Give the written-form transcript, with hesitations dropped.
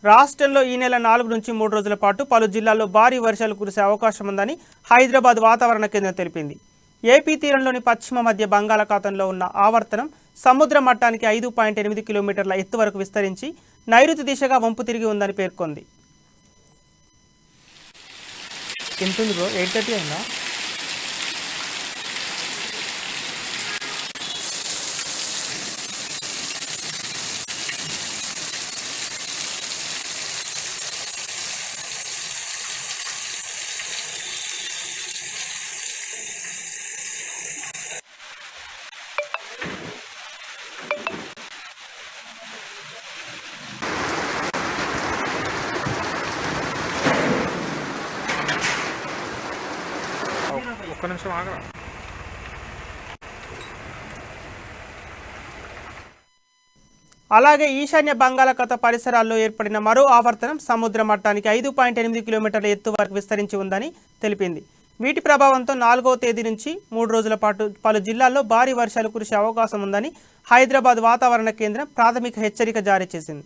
రాష్ట్రంలో ఈ నెల 4 నుంచి 3 రోజుల పాటు పలు జిల్లాల్లో భారీ వర్షాలు కురిసే అవకాశం ఉందని హైదరాబాద్ వాతావరణ కేంద్రం తెలిపింది. ఏపీ తీరంలోని పశ్చిమ మధ్య బంగాళాఖాతంలో ఉన్న ఆవర్తనం సముద్ర మట్టానికి 5.8 కిలోమీటర్ల ఎత్తు వరకు విస్తరించి నైరుతి దిశగా వంపు తిరిగి ఉందని పేర్కొంది. ఎంతుంది బ్రో 8:30 అయిందా? ఒక్క నిమిషం ఆగరా. అలాగే ఈశాన్య బంగాళాఖాత పరిసరాల్లో ఏర్పడిన మరో ఆవర్తనం సముద్ర మట్టానికి 5.8 కిలోమీటర్ల ఎత్తు వరకు విస్తరించి ఉందని తెలిపింది. వీటి ప్రభావంతో 4వ తేదీ నుంచి 3 రోజుల పాటు పలు జిల్లాల్లో భారీ వర్షాలు కురిసే అవకాశం ఉందని హైదరాబాద్ వాతావరణ కేంద్రం ప్రాథమిక హెచ్చరిక జారీ చేసింది.